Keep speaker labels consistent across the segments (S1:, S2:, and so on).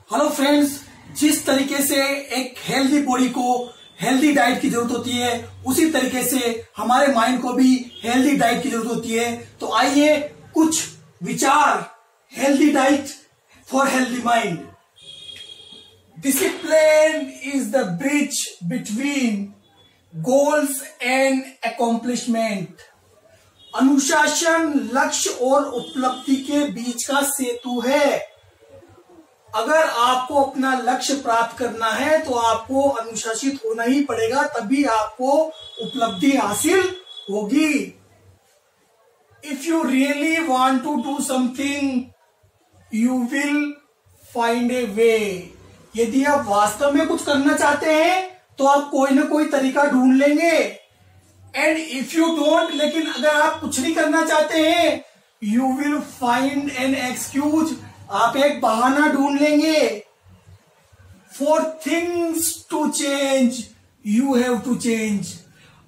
S1: Hello friends, जिस तरीके से एक हेल्दी बॉडी को हेल्दी डाइट की जरूरत होती है, उसी तरीके से हमारे माइंड को भी हेल्दी डाइट की जरूरत होती है। तो आइए कुछ विचार healthy diet for healthy mind. Discipline is the bridge between goals and accomplishment. अनुशासन लक्ष्य और उपलब्धि के बीच का सेतु है। अगर आपको अपना लक्ष्य प्राप्त करना है तो आपको अनुशासित होना ही पड़ेगा, तभी आपको उपलब्धि हासिल होगी। If you really want to do something you will find a way. यदि आप वास्तव में कुछ करना चाहते हैं तो आप कोई ना कोई तरीका ढूंढ लेंगे। एंड इफ यू डोंट, लेकिन अगर आप कुछ नहीं करना चाहते हैं, you will find an excuse, आप एक बहाना ढूंढ लेंगे। For things to change you have to change.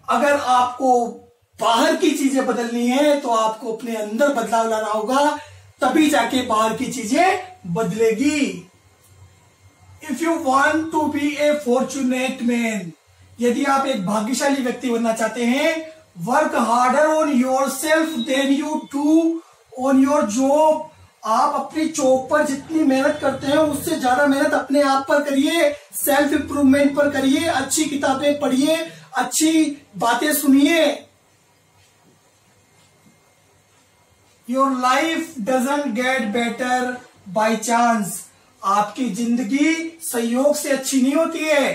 S1: अगर आपको बाहर की चीजें बदलनी है तो आपको अपने अंदर बदलाव लाना होगा, तभी जाके बाहर की चीजें बदलेगी। If you want to be a fortunate man, यदि आप एक भाग्यशाली व्यक्ति बनना चाहते हैं, work harder on yourself than you do on your job. आप अपनी जॉब पर जितनी मेहनत करते हैं उससे ज्यादा मेहनत अपने आप पर करिए, सेल्फ इंप्रूवमेंट पर करिए, अच्छी किताबें पढ़िए, अच्छी बातें सुनिए। Your life doesn't get better by chance. आपकी जिंदगी संयोग से अच्छी नहीं होती है,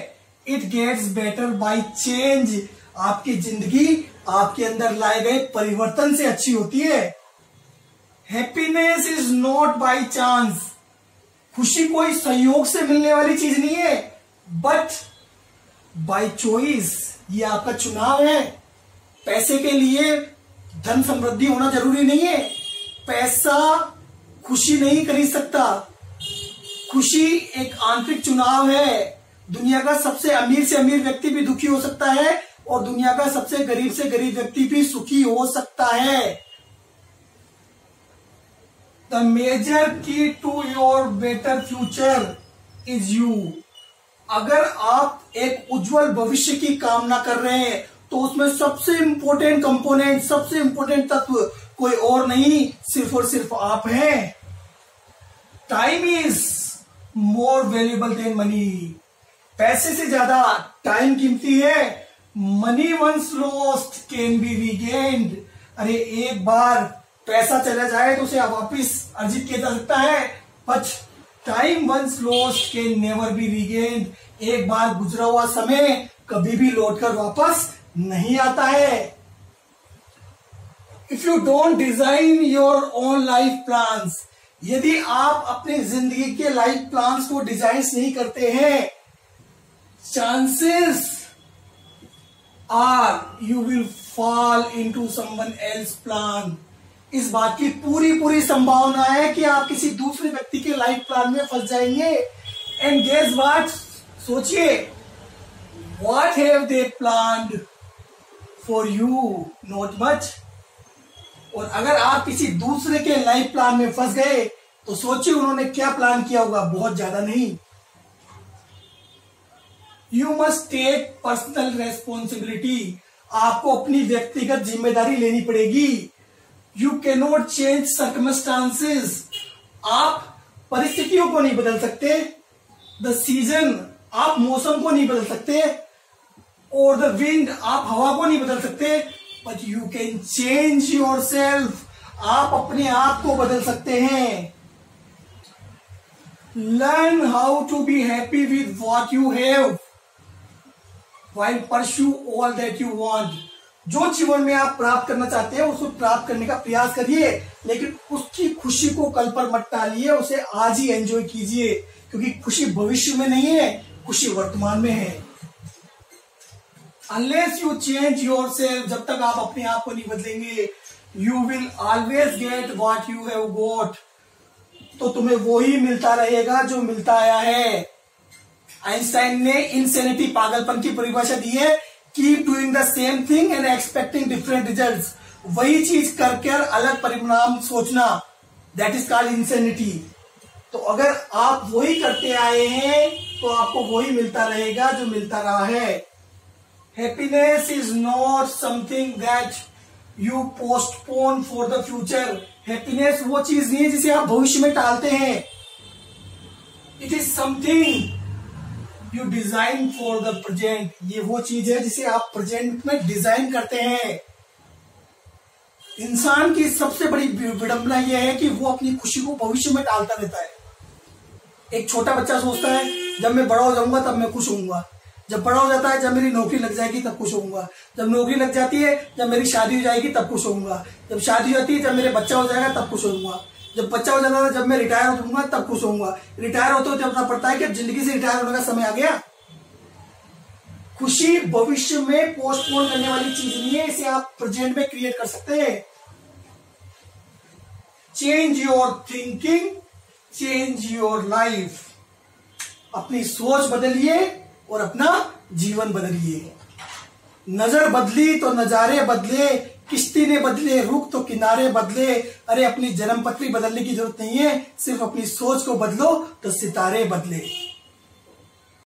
S1: it gets better by change. आपकी जिंदगी आपके अंदर लाए गए परिवर्तन से अच्छी होती है। Happiness is not by chance. खुशी कोई संयोग से मिलने वाली चीज नहीं है, बट बाय चॉइस। ये आपका चुनाव है। पैसे के लिए धन समृद्धि होना जरूरी नहीं है। पैसा खुशी नहीं खरीद सकता। खुशी एक आंतरिक चुनाव है। दुनिया का सबसे अमीर से अमीर व्यक्ति भी दुखी हो सकता है और दुनिया का सबसे गरीब से गरीब व्यक्ति भी सुखी हो सकता है। The major key to your better future is you। अगर आप एक उज्जवल भविष्य की कामना कर रहे हैं तो उसमें सबसे इंपॉर्टेंट कंपोनेंट, सबसे इंपॉर्टेंट तत्व कोई और नहीं, सिर्फ और सिर्फ आप हैं। Time is more valuable than money. पैसे से ज्यादा टाइम कीमती है। Money once lost can be regained. अरे एक बार पैसा चला जाए तो उसे वापिस अर्जित किया जा सकता है, but time once lost can never be regained. एक बार गुजरा हुआ समय कभी भी लौटकर वापस नहीं आता है। If you don't design your own life plans, यदि आप अपनी जिंदगी के लाइफ प्लान्स को डिजाइन नहीं करते हैं, chances are you will fall into someone else plan. इस बात की पूरी संभावना है कि आप किसी दूसरे व्यक्ति के लाइफ प्लान में फंस जाएंगे। एंड गेस व्हाट, सोचिए, what have they planned for you? Not much. और अगर आप किसी दूसरे के लाइफ प्लान में फंस गए तो सोचिए उन्होंने क्या प्लान किया होगा। बहुत ज्यादा नहीं। You must take personal responsibility. आपको अपनी व्यक्तिगत जिम्मेदारी लेनी पड़ेगी। You cannot change circumstances. आप परिस्थितियों को नहीं बदल सकते। द सीजन, आप मौसम को नहीं बदल सकते। और द विंड, आप हवा को नहीं बदल सकते। But you can change your yourself अपने आप को बदल सकते हैं। Learn how to be happy with what you have while pursue all that you want. जो जीवन में आप प्राप्त करना चाहते हैं उसको प्राप्त करने का प्रयास करिए, लेकिन उसकी खुशी को कल पर मत टालिए, उसे आज ही एंजॉय कीजिए, क्योंकि खुशी भविष्य में नहीं है, खुशी वर्तमान में है। Unless you change your self, जब तक आप अपने आप को नहीं बदलेंगे, you will always get what you have got. तो तुम्हें वो ही मिलता रहेगा जो मिलता आया है। आइंस्टाइन ने इंसेनिटी, पागलपन की परिभाषा दी है, keep doing the same thing and expecting different results. वही चीज करके अलग परिणाम सोचना, दैट इज कॉल्ड इंसेनिटी। तो अगर आप वही करते आए हैं तो आपको वही मिलता रहेगा जो मिलता रहा है। Happiness is not something that you postpone for the future. Happiness वो चीज नहीं है जिसे आप भविष्य में टालते हैं। It is something you design for the present. ये वो चीज है जिसे आप प्रेजेंट में डिजाइन करते हैं। इंसान की सबसे बड़ी विडंबना यह है कि वो अपनी खुशी को भविष्य में टालता रहता है। एक छोटा बच्चा सोचता है जब मैं बड़ा हो जाऊंगा तब मैं खुश होऊंगा। जब बड़ा हो जाता है जब मेरी नौकरी लग जाएगी तब खुश होऊंगा। जब नौकरी लग जाती है जब मेरी शादी हो जाएगी तब खुश होऊंगा। जब शादी हो जाती है जब मेरे बच्चा हो जाएगा तब खुश होऊंगा। जब बच्चा हो जाता है जब मैं रिटायर हो जाऊंगा तब खुश होऊंगा। रिटायर होते होते पता पड़ता है कि अब जिंदगी से रिटायर होने का समय आ गया। खुशी भविष्य में पोस्टपोन करने वाली चीज नहीं है, इसे आप प्रेजेंट में क्रिएट कर सकते हैं। Change your thinking, change your life. अपनी सोच बदलिए और अपना जीवन बदलिए। नजर बदली तो नजारे बदले, किश्ती ने बदले रुख तो किनारे बदले। अरे अपनी जन्म पत्री बदलने की जरूरत नहीं है, सिर्फ अपनी सोच को बदलो तो सितारे बदले।